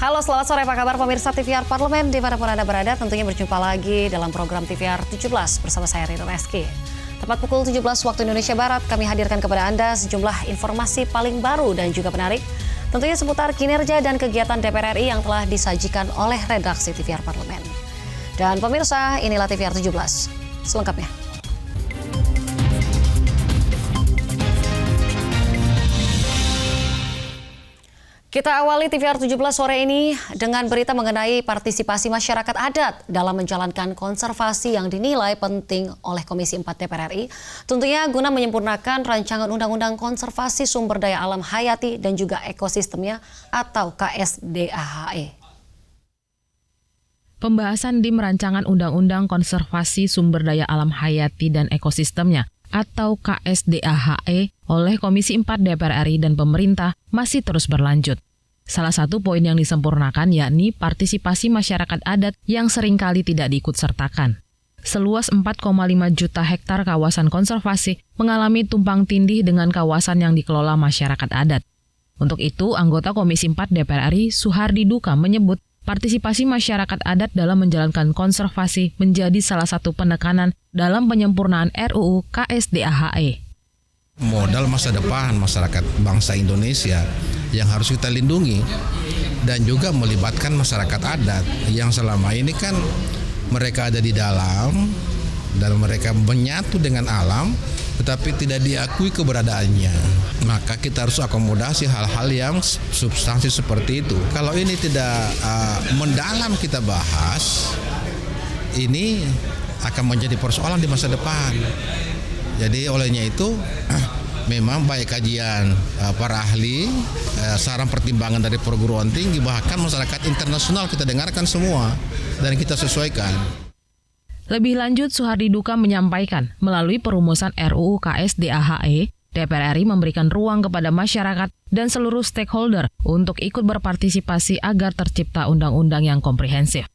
Halo, selamat sore, apa kabar pemirsa TVR Parlemen dimanapun Anda berada. Tentunya berjumpa lagi dalam program TVR 17 bersama saya Rino Reski. Tepat pukul 17 waktu Indonesia Barat, kami hadirkan kepada Anda sejumlah informasi paling baru dan juga menarik. Tentunya seputar kinerja dan kegiatan DPR RI yang telah disajikan oleh redaksi TVR Parlemen. Dan pemirsa, inilah TVR 17 selengkapnya. Kita awali TVR 17 sore ini dengan berita mengenai partisipasi masyarakat adat dalam menjalankan konservasi yang dinilai penting oleh Komisi 4 DPR RI. Tentunya guna menyempurnakan rancangan Undang-Undang Konservasi Sumber Daya Alam Hayati dan juga Ekosistemnya atau KSDAHE. Pembahasan di Rancangan Undang-Undang Konservasi Sumber Daya Alam Hayati dan Ekosistemnya atau KSDAHE oleh Komisi 4 DPR RI dan pemerintah masih terus berlanjut. Salah satu poin yang disempurnakan yakni partisipasi masyarakat adat yang seringkali tidak diikutsertakan. Seluas 4,5 juta hektar kawasan konservasi mengalami tumpang tindih dengan kawasan yang dikelola masyarakat adat. Untuk itu, anggota Komisi 4 DPR RI Suhardi Duka menyebut partisipasi masyarakat adat dalam menjalankan konservasi menjadi salah satu penekanan dalam penyempurnaan RUU KSDAHE. Modal masa depan masyarakat bangsa Indonesia yang harus kita lindungi dan juga melibatkan masyarakat adat yang selama ini kan mereka ada di dalam dan mereka menyatu dengan alam tetapi tidak diakui keberadaannya. Maka kita harus akomodasi hal-hal yang substansi seperti itu. Kalau ini tidak mendalam kita bahas, ini akan menjadi persoalan di masa depan. Jadi olehnya itu memang baik kajian para ahli, saran pertimbangan dari perguruan tinggi, bahkan masyarakat internasional kita dengarkan semua dan kita sesuaikan. Lebih lanjut, Suhardi Duka menyampaikan melalui perumusan RUU KSDAHE, DPR RI memberikan ruang kepada masyarakat dan seluruh stakeholder untuk ikut berpartisipasi agar tercipta undang-undang yang komprehensif.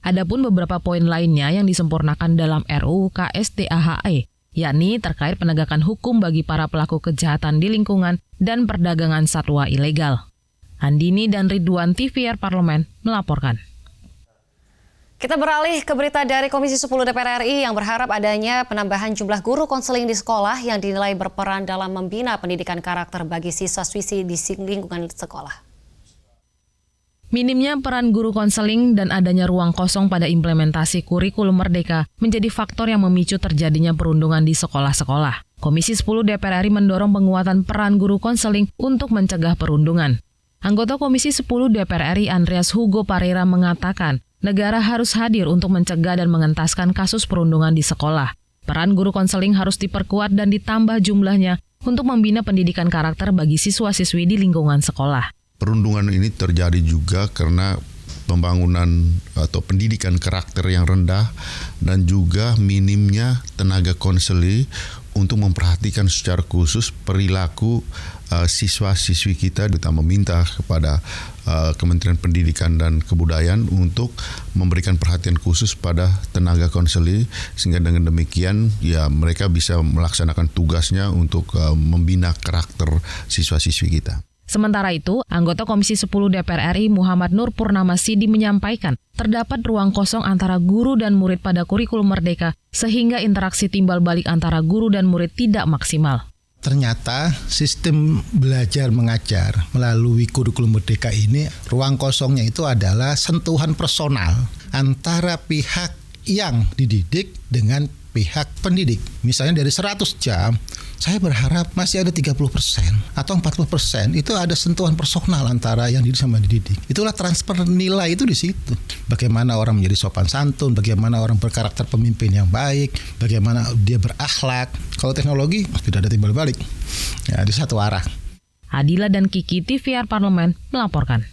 Adapun beberapa poin lainnya yang disempurnakan dalam RUU KSDAHE, yakni terkait penegakan hukum bagi para pelaku kejahatan di lingkungan dan perdagangan satwa ilegal. Andini dan Ridwan, TVR Parlemen melaporkan. Kita beralih ke berita dari Komisi 10 DPR RI yang berharap adanya penambahan jumlah guru konseling di sekolah yang dinilai berperan dalam membina pendidikan karakter bagi siswa-siswi di lingkungan sekolah. Minimnya peran guru konseling dan adanya ruang kosong pada implementasi kurikulum merdeka menjadi faktor yang memicu terjadinya perundungan di sekolah-sekolah. Komisi 10 DPR RI mendorong penguatan peran guru konseling untuk mencegah perundungan. Anggota Komisi 10 DPR RI Andreas Hugo Parera mengatakan, negara harus hadir untuk mencegah dan mengentaskan kasus perundungan di sekolah. Peran guru konseling harus diperkuat dan ditambah jumlahnya untuk membina pendidikan karakter bagi siswa-siswi di lingkungan sekolah. Perundungan ini terjadi juga karena pembangunan atau pendidikan karakter yang rendah dan juga minimnya tenaga konseling untuk memperhatikan secara khusus perilaku siswa-siswi kita. Kita meminta kepada Kementerian Pendidikan dan Kebudayaan untuk memberikan perhatian khusus pada tenaga konseling sehingga dengan demikian ya mereka bisa melaksanakan tugasnya untuk membina karakter siswa-siswi kita. Sementara itu, anggota Komisi 10 DPR RI Muhammad Nur Purnama Sidi menyampaikan terdapat ruang kosong antara guru dan murid pada kurikulum merdeka sehingga interaksi timbal balik antara guru dan murid tidak maksimal. Ternyata sistem belajar mengajar melalui kurikulum merdeka ini ruang kosongnya itu adalah sentuhan personal antara pihak yang dididik dengan pihak pendidik. Misalnya dari 100 jam, saya berharap masih ada 30% atau 40% itu ada sentuhan personal antara yang dididik sama dididik. Itulah transfer nilai itu di situ. Bagaimana orang menjadi sopan santun, bagaimana orang berkarakter pemimpin yang baik, bagaimana dia berakhlak. Kalau teknologi tidak ada timbal balik. Ya, di satu arah. Adila dan Kiki, TVR Parlemen melaporkan.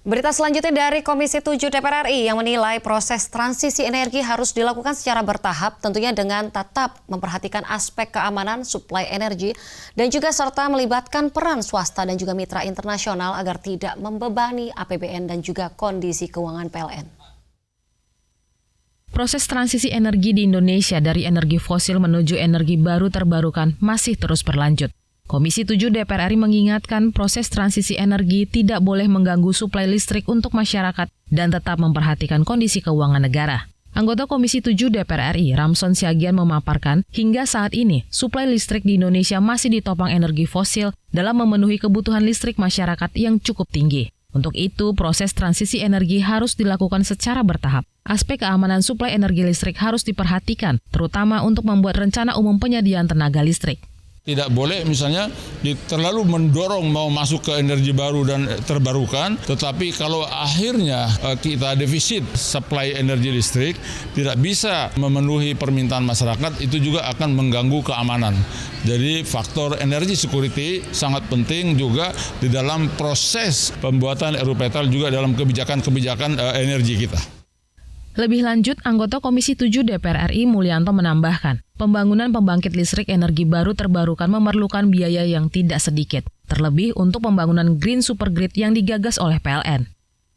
Berita selanjutnya dari Komisi 7 DPR RI yang menilai proses transisi energi harus dilakukan secara bertahap, tentunya dengan tetap memperhatikan aspek keamanan suplai energi dan juga serta melibatkan peran swasta dan juga mitra internasional agar tidak membebani APBN dan juga kondisi keuangan PLN. Proses transisi energi di Indonesia dari energi fosil menuju energi baru terbarukan masih terus berlanjut. Komisi 7 DPR RI mengingatkan proses transisi energi tidak boleh mengganggu suplai listrik untuk masyarakat dan tetap memperhatikan kondisi keuangan negara. Anggota Komisi 7 DPR RI, Ramson Siagian memaparkan, hingga saat ini, suplai listrik di Indonesia masih ditopang energi fosil dalam memenuhi kebutuhan listrik masyarakat yang cukup tinggi. Untuk itu, proses transisi energi harus dilakukan secara bertahap. Aspek keamanan suplai energi listrik harus diperhatikan, terutama untuk membuat rencana umum penyediaan tenaga listrik. Tidak boleh misalnya terlalu mendorong mau masuk ke energi baru dan terbarukan, tetapi kalau akhirnya kita defisit supply energi listrik, tidak bisa memenuhi permintaan masyarakat, itu juga akan mengganggu keamanan. Jadi faktor energi security sangat penting juga di dalam proses pembuatan RUPETAL juga dalam kebijakan-kebijakan energi kita. Lebih lanjut, anggota Komisi 7 DPR RI Mulyanto menambahkan, pembangunan pembangkit listrik energi baru terbarukan memerlukan biaya yang tidak sedikit, terlebih untuk pembangunan Green Supergrid yang digagas oleh PLN.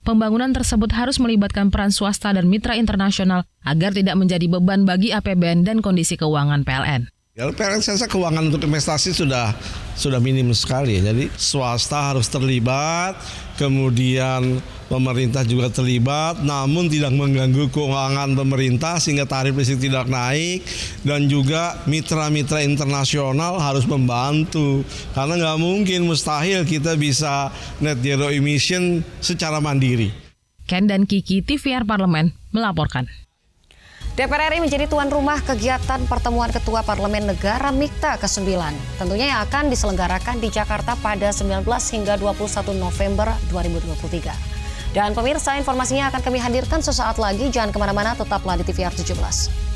Pembangunan tersebut harus melibatkan peran swasta dan mitra internasional agar tidak menjadi beban bagi APBN dan kondisi keuangan PLN. PLN saya rasa keuangan untuk investasi sudah minim sekali. Jadi swasta harus terlibat, kemudian pemerintah juga terlibat, namun tidak mengganggu keuangan pemerintah sehingga tarif listrik tidak naik, dan juga mitra-mitra internasional harus membantu. Karena nggak mungkin, mustahil kita bisa net zero emission secara mandiri. Ken dan Kiki, TVR Parlemen, melaporkan. DPR RI menjadi tuan rumah kegiatan pertemuan Ketua Parlemen Negara MIKTA ke-9. Tentunya yang akan diselenggarakan di Jakarta pada 19 hingga 21 November 2023. Dan pemirsa, informasinya akan kami hadirkan sesaat lagi. Jangan kemana-mana, tetaplah di TVR 17.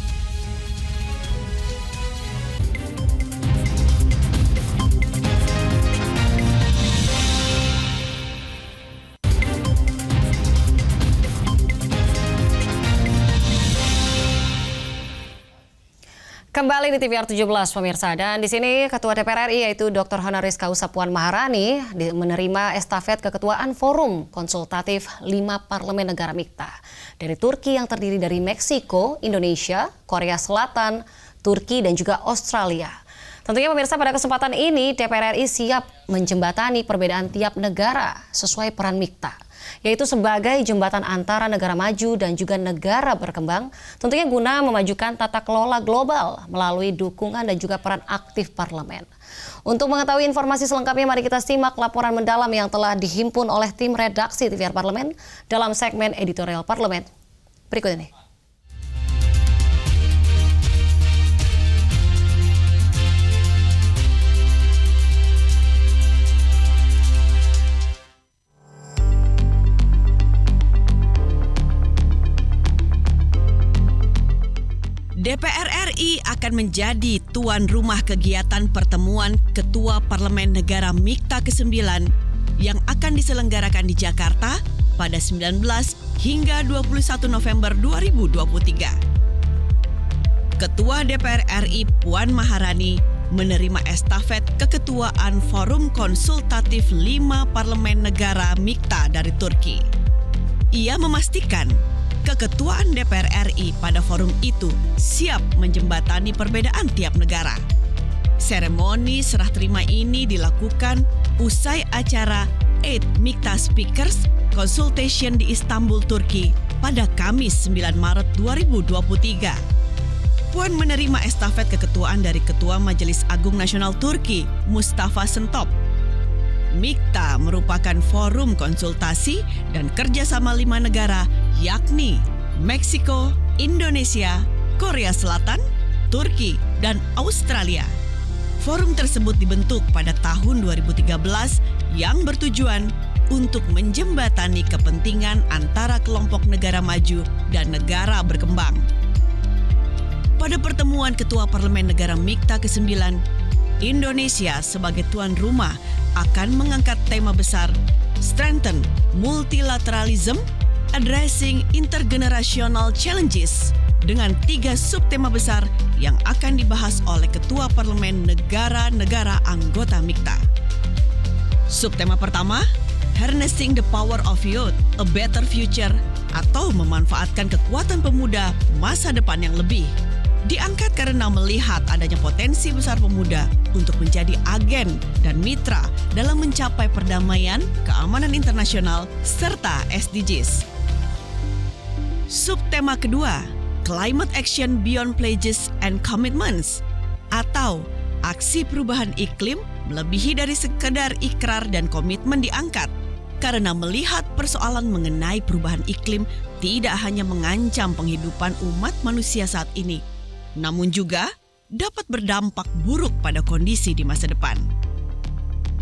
Kembali di TVR 17 pemirsa, dan di sini Ketua DPR RI yaitu Dr. Honoris Causa Puan Maharani menerima estafet keketuaan Forum Konsultatif 5 Parlemen Negara MIKTA dari Turki yang terdiri dari Meksiko, Indonesia, Korea Selatan, Turki dan juga Australia. Tentunya pemirsa, pada kesempatan ini DPR RI siap menjembatani perbedaan tiap negara sesuai peran MIKTA, yaitu sebagai jembatan antara negara maju dan juga negara berkembang, tentunya guna memajukan tata kelola global melalui dukungan dan juga peran aktif parlemen. Untuk mengetahui informasi selengkapnya, mari kita simak laporan mendalam yang telah dihimpun oleh tim redaksi TVR Parlemen dalam segmen editorial Parlemen. Berikut ini. DPR RI akan menjadi tuan rumah kegiatan pertemuan Ketua Parlemen Negara MIKTA ke-9 yang akan diselenggarakan di Jakarta pada 19 hingga 21 November 2023. Ketua DPR RI Puan Maharani menerima estafet keketuaan Forum Konsultatif 5 Parlemen Negara MIKTA dari Turki. Ia memastikan keketuaan DPR RI pada forum itu siap menjembatani perbedaan tiap negara. Seremoni serah terima ini dilakukan usai acara 8 MIKTA Speakers Consultation di Istanbul, Turki pada Kamis 9 Maret 2023. Puan menerima estafet keketuaan dari Ketua Majelis Agung Nasional Turki, Mustafa Şentop. MIKTA merupakan forum konsultasi dan kerjasama 5 negara, yakni Meksiko, Indonesia, Korea Selatan, Turki, dan Australia. Forum tersebut dibentuk pada tahun 2013 yang bertujuan untuk menjembatani kepentingan antara kelompok negara maju dan negara berkembang. Pada pertemuan Ketua Parlemen Negara MIKTA ke-9, Indonesia sebagai tuan rumah akan mengangkat tema besar Strengthen Multilateralism, Addressing Intergenerational Challenges dengan 3 subtema besar yang akan dibahas oleh Ketua Parlemen negara-negara anggota MIKTA. Subtema pertama, Harnessing the Power of Youth, A Better Future, atau memanfaatkan kekuatan pemuda masa depan yang lebih. Diangkat karena melihat adanya potensi besar pemuda untuk menjadi agen dan mitra dalam mencapai perdamaian, keamanan internasional, serta SDGs. Subtema kedua, Climate Action Beyond Pledges and Commitments, atau aksi perubahan iklim melebihi dari sekedar ikrar dan komitmen diangkat, karena melihat persoalan mengenai perubahan iklim tidak hanya mengancam penghidupan umat manusia saat ini, namun juga dapat berdampak buruk pada kondisi di masa depan.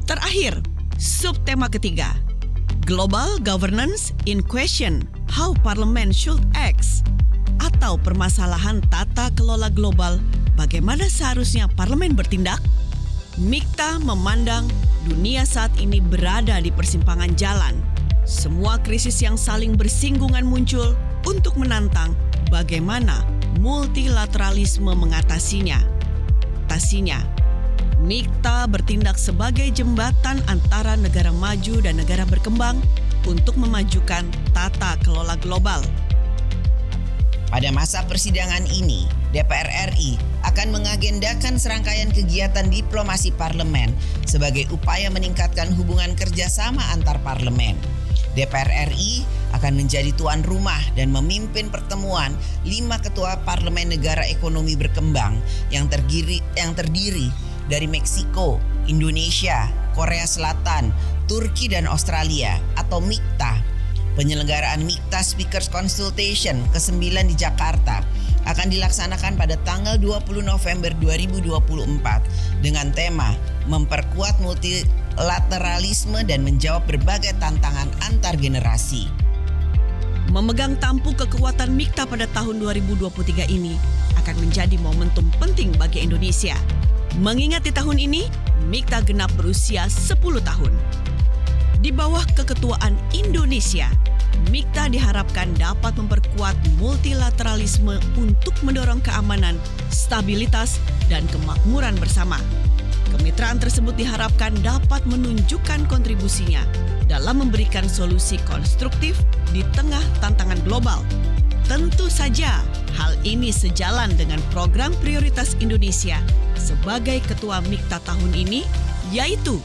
Terakhir, subtema ketiga, Global Governance in Question, How Parliament Should Act, atau permasalahan tata kelola global, bagaimana seharusnya parlemen bertindak. Mikta memandang dunia saat ini berada di persimpangan jalan. Semua krisis yang saling bersinggungan muncul untuk menantang bagaimana multilateralisme mengatasinya. Mikta bertindak sebagai jembatan antara negara maju dan negara berkembang untuk memajukan tata kelola global. Pada masa persidangan ini, DPR RI akan mengagendakan serangkaian kegiatan diplomasi parlemen sebagai upaya meningkatkan hubungan kerjasama antar parlemen. DPR RI akan menjadi tuan rumah dan memimpin pertemuan 5 ketua parlemen negara ekonomi berkembang yang terdiri dari Meksiko, Indonesia, Korea Selatan, Turki, dan Australia atau MIKTA. Penyelenggaraan MIKTA Speakers Consultation ke-9 di Jakarta akan dilaksanakan pada tanggal 20 November 2024 dengan tema memperkuat multilateralisme dan menjawab berbagai tantangan antar generasi. Memegang tampuk kekuatan MIKTA pada tahun 2023 ini akan menjadi momentum penting bagi Indonesia. Mengingat di tahun ini, MIKTA genap berusia 10 tahun. Di bawah keketuaan Indonesia, MIKTA diharapkan dapat memperkuat multilateralisme untuk mendorong keamanan, stabilitas, dan kemakmuran bersama. Kemitraan tersebut diharapkan dapat menunjukkan kontribusinya dalam memberikan solusi konstruktif di tengah tantangan global. Tentu saja, hal ini sejalan dengan program prioritas Indonesia sebagai ketua MIKTA tahun ini, yaitu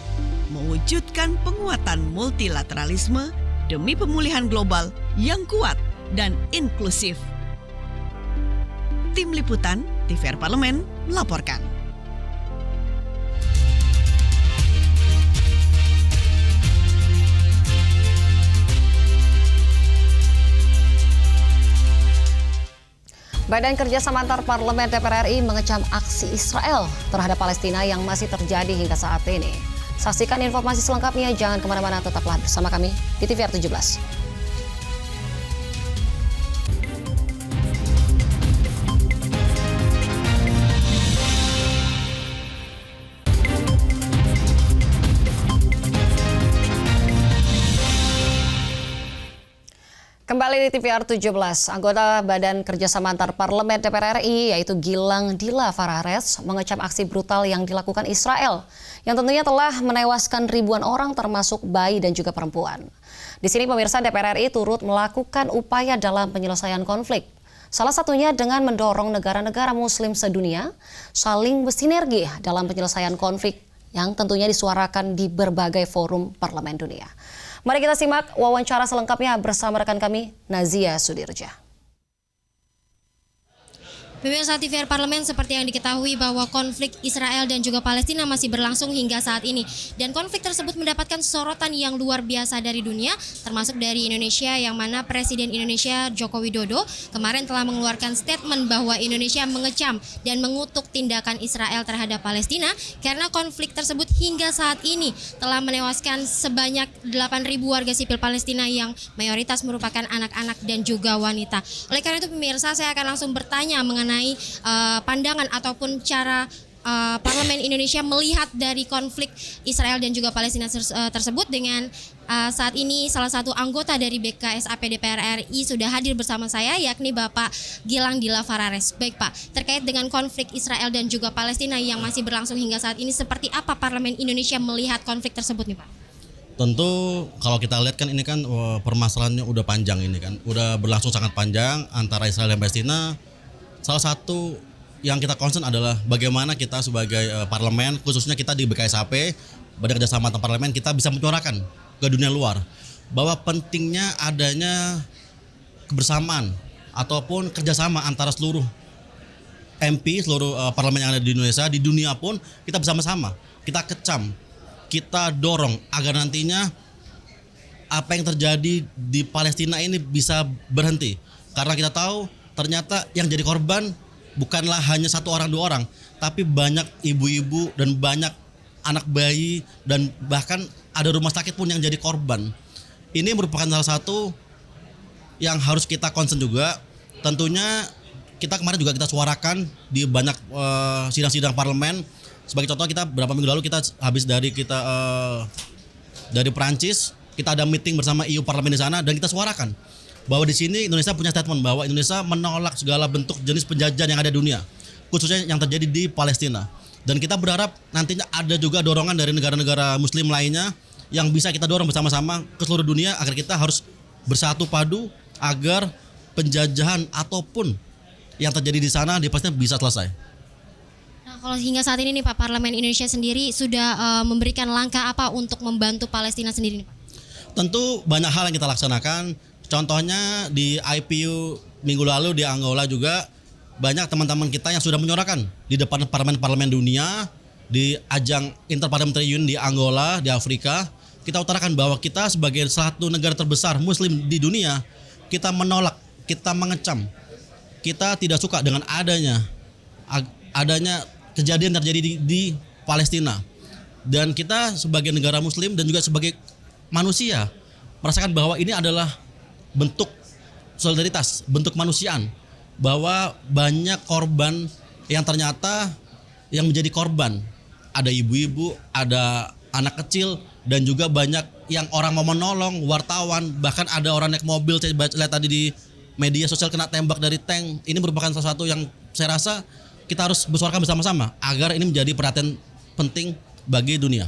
mewujudkan penguatan multilateralisme demi pemulihan global yang kuat dan inklusif. Tim Liputan TVR Parlemen melaporkan. Badan Kerjasama Antar Parlemen DPR RI mengecam aksi Israel terhadap Palestina yang masih terjadi hingga saat ini. Saksikan informasi selengkapnya, jangan kemana-mana, tetaplah bersama kami di TVR 17. Kembali di TVR 17, anggota Badan Kerjasama Antar Parlemen DPR RI yaitu Gilang Dila Farares mengecam aksi brutal yang dilakukan Israel yang tentunya telah menewaskan ribuan orang termasuk bayi dan juga perempuan. Di sini pemirsa, DPR RI turut melakukan upaya dalam penyelesaian konflik. Salah satunya dengan mendorong negara-negara muslim sedunia saling bersinergi dalam penyelesaian konflik yang tentunya disuarakan di berbagai forum parlemen dunia. Mari kita simak wawancara selengkapnya bersama rekan kami, Nazia Sudirja. Pemirsa TVR Parlemen, seperti yang diketahui bahwa konflik Israel dan juga Palestina masih berlangsung hingga saat ini. Dan konflik tersebut mendapatkan sorotan yang luar biasa dari dunia, termasuk dari Indonesia, yang mana Presiden Indonesia Joko Widodo kemarin telah mengeluarkan statement bahwa Indonesia mengecam dan mengutuk tindakan Israel terhadap Palestina karena konflik tersebut hingga saat ini telah menewaskan sebanyak 8.000 warga sipil Palestina yang mayoritas merupakan anak-anak dan juga wanita. Oleh karena itu pemirsa, saya akan langsung bertanya mengenai pandangan ataupun cara Parlemen Indonesia melihat dari konflik Israel dan juga Palestina tersebut dengan saat ini salah satu anggota dari BKSAP DPR RI sudah hadir bersama saya, yakni Bapak Gilang Dila Farares. Baik Pak, terkait dengan konflik Israel dan juga Palestina yang masih berlangsung hingga saat ini, seperti apa Parlemen Indonesia melihat konflik tersebut nih Pak? Tentu kalau kita lihat kan ini kan permasalahannya udah panjang, ini kan udah berlangsung sangat panjang antara Israel dan Palestina. Salah satu yang kita concern adalah bagaimana kita sebagai parlemen, khususnya kita di BKSAP, Badan Kerjasama Antar Parlemen, kita bisa menyuarakan ke dunia luar bahwa pentingnya adanya kebersamaan ataupun kerjasama antara seluruh MP, seluruh parlemen yang ada di Indonesia, di dunia pun kita bersama-sama, kita kecam, kita dorong agar nantinya apa yang terjadi di Palestina ini bisa berhenti. Karena kita tahu ternyata yang jadi korban bukanlah hanya 1 orang 2 orang, tapi banyak ibu-ibu dan banyak anak bayi dan bahkan ada rumah sakit pun yang jadi korban. Ini merupakan salah satu yang harus kita concern juga. Tentunya kita kemarin juga kita suarakan di banyak sidang-sidang parlemen. Sebagai contoh, kita beberapa minggu lalu kita habis dari Perancis, kita ada meeting bersama EU Parlemen di sana dan kita suarakan bahwa di sini Indonesia punya statement bahwa Indonesia menolak segala bentuk jenis penjajahan yang ada di dunia, khususnya yang terjadi di Palestina. Dan kita berharap nantinya ada juga dorongan dari negara-negara muslim lainnya yang bisa kita dorong bersama-sama ke seluruh dunia agar kita harus bersatu padu agar penjajahan ataupun yang terjadi di sana di Palestina bisa selesai. Nah, kalau hingga saat ini nih Pak, Parlemen Indonesia sendiri sudah memberikan langkah apa untuk membantu Palestina sendiri nih Pak? Tentu banyak hal yang kita laksanakan. Contohnya di IPU minggu lalu di Angola juga banyak teman-teman kita yang sudah menyuarakan di depan parlemen-parlemen dunia, di ajang Interparliamentary Union di Angola, di Afrika. Kita utarakan bahwa kita sebagai salah satu negara terbesar muslim di dunia, kita menolak, kita mengecam, kita tidak suka dengan adanya kejadian terjadi di Palestina. Dan kita sebagai negara muslim dan juga sebagai manusia merasakan bahwa ini adalah bentuk solidaritas, bentuk kemanusiaan, bahwa banyak korban yang ternyata yang menjadi korban. Ada ibu-ibu, ada anak kecil, dan juga banyak yang orang mau menolong, wartawan, bahkan ada orang naik mobil, saya lihat tadi di media sosial kena tembak dari tank. Ini merupakan salah satu yang saya rasa kita harus bersuarakan bersama-sama agar ini menjadi perhatian penting bagi dunia.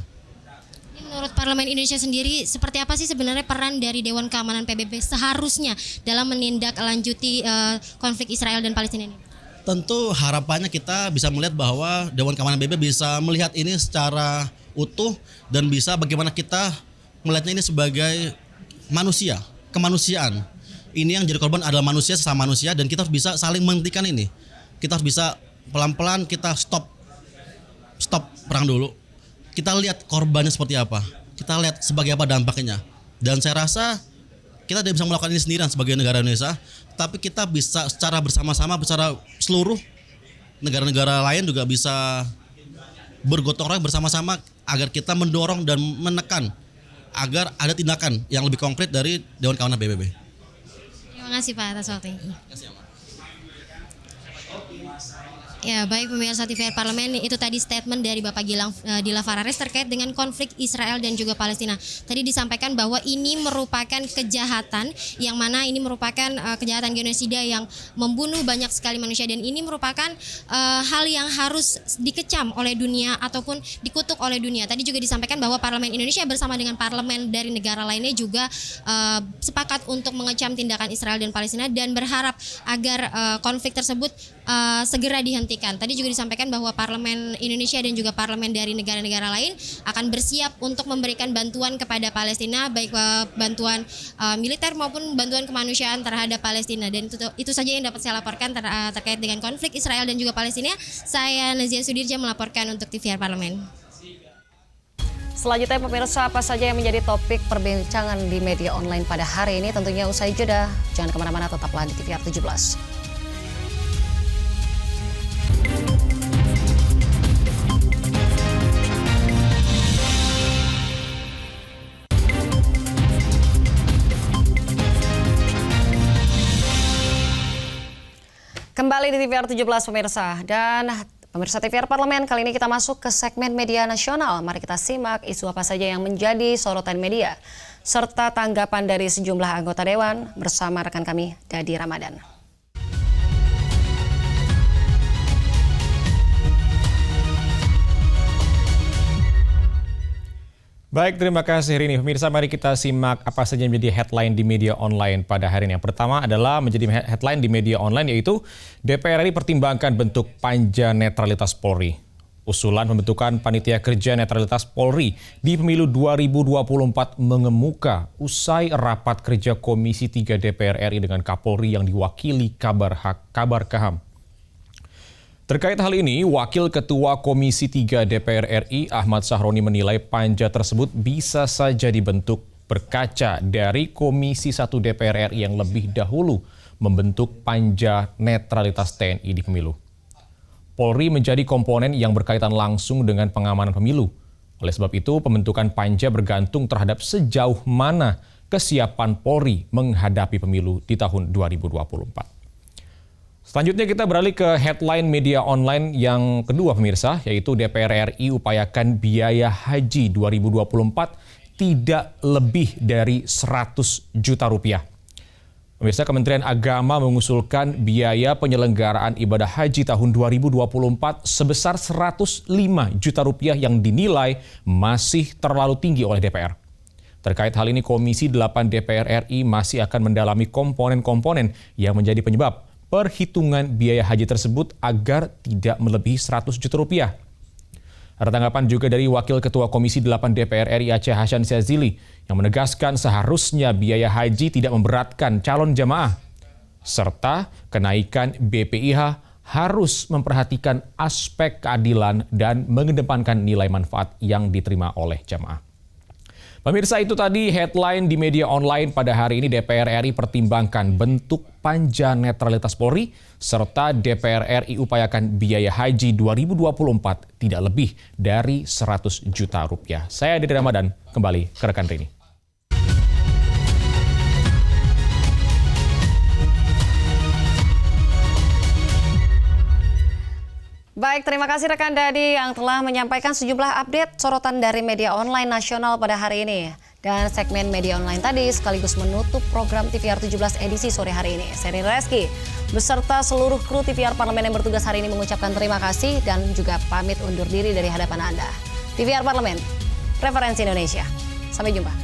Menurut Parlemen Indonesia sendiri, seperti apa sih sebenarnya peran dari Dewan Keamanan PBB seharusnya dalam menindaklanjuti konflik Israel dan Palestina ini? Tentu harapannya kita bisa melihat bahwa Dewan Keamanan PBB bisa melihat ini secara utuh dan bisa bagaimana kita melihatnya ini sebagai manusia, kemanusiaan. Ini yang jadi korban adalah manusia, sesama manusia, dan kita harus bisa saling menghentikan ini. Kita harus bisa pelan-pelan kita stop perang dulu. Kita lihat korbannya seperti apa, kita lihat sebagai apa dampaknya. Dan saya rasa kita tidak bisa melakukan ini sendirian sebagai negara Indonesia, tapi kita bisa secara bersama-sama, secara seluruh negara-negara lain juga bisa bergotong royong bersama-sama agar kita mendorong dan menekan agar ada tindakan yang lebih konkret dari Dewan Keamanan PBB. Terima kasih Pak atas waktunya. Ya, baik pemirsa TVR Parlemen, itu tadi statement dari Bapak Gilang Dila Farares terkait dengan konflik Israel dan juga Palestina. Tadi disampaikan bahwa ini merupakan kejahatan yang mana ini merupakan kejahatan genosida yang membunuh banyak sekali manusia, dan ini merupakan hal yang harus dikecam oleh dunia ataupun dikutuk oleh dunia. Tadi juga disampaikan bahwa Parlemen Indonesia bersama dengan parlemen dari negara lainnya juga sepakat untuk mengecam tindakan Israel dan Palestina dan berharap agar konflik tersebut segera dihentikan. Tadi juga disampaikan bahwa Parlemen Indonesia dan juga parlemen dari negara-negara lain akan bersiap untuk memberikan bantuan kepada Palestina, baik bantuan militer maupun bantuan kemanusiaan terhadap Palestina. Dan itu saja yang dapat saya laporkan terkait dengan konflik Israel dan juga Palestina. Saya Nazia Sudirja melaporkan untuk TVR Parlemen. Selanjutnya pemirsa, apa saja yang menjadi topik perbincangan di media online pada hari ini? Tentunya usai jeda. Jangan kemana-mana, tetaplah di TVR 17. Kembali di TVR 17 pemirsa, dan pemirsa TVR Parlemen, kali ini kita masuk ke segmen media nasional. Mari kita simak isu apa saja yang menjadi sorotan media, serta tanggapan dari sejumlah anggota Dewan bersama rekan kami, Dadi Ramadan. Baik, terima kasih Rini. Pemirsa, mari kita simak apa saja yang menjadi headline di media online pada hari ini. Yang pertama adalah menjadi headline di media online yaitu DPR RI pertimbangkan bentuk panja netralitas Polri. Usulan pembentukan panitia kerja netralitas Polri di pemilu 2024 mengemuka usai rapat kerja Komisi 3 DPR RI dengan Kapolri yang diwakili Kabar Kaham. Terkait hal ini, Wakil Ketua Komisi 3 DPR RI Ahmad Sahroni menilai panja tersebut bisa saja dibentuk berkaca dari Komisi 1 DPR RI yang lebih dahulu membentuk panja netralitas TNI di pemilu. Polri menjadi komponen yang berkaitan langsung dengan pengamanan pemilu. Oleh sebab itu, pembentukan panja bergantung terhadap sejauh mana kesiapan Polri menghadapi pemilu di tahun 2024. Selanjutnya kita beralih ke headline media online yang kedua pemirsa, yaitu DPR RI upayakan biaya haji 2024 tidak lebih dari 100 juta rupiah. Pemirsa, Kementerian Agama mengusulkan biaya penyelenggaraan ibadah haji tahun 2024 sebesar 105 juta rupiah yang dinilai masih terlalu tinggi oleh DPR. Terkait hal ini, Komisi 8 DPR RI masih akan mendalami komponen-komponen yang menjadi penyebab perhitungan biaya haji tersebut agar tidak melebihi 100 juta rupiah. Ada tanggapan juga dari Wakil Ketua Komisi 8 DPR RI Aceh Hasan Syazili yang menegaskan seharusnya biaya haji tidak memberatkan calon jamaah, serta kenaikan BPIH harus memperhatikan aspek keadilan dan mengedepankan nilai manfaat yang diterima oleh jamaah. Pemirsa, itu tadi headline di media online pada hari ini. DPR RI pertimbangkan bentuk panja netralitas Polri, serta DPR RI upayakan biaya haji 2024 tidak lebih dari 100 juta rupiah. Saya Dede Ramadan, kembali ke rekan Rini. Baik, terima kasih rekan Dadi yang telah menyampaikan sejumlah update sorotan dari media online nasional pada hari ini. Dan segmen media online tadi sekaligus menutup program TVR 17 edisi sore hari ini. Saya Rini Reski beserta seluruh kru TVR Parlemen yang bertugas hari ini mengucapkan terima kasih dan juga pamit undur diri dari hadapan Anda. TVR Parlemen, referensi Indonesia. Sampai jumpa.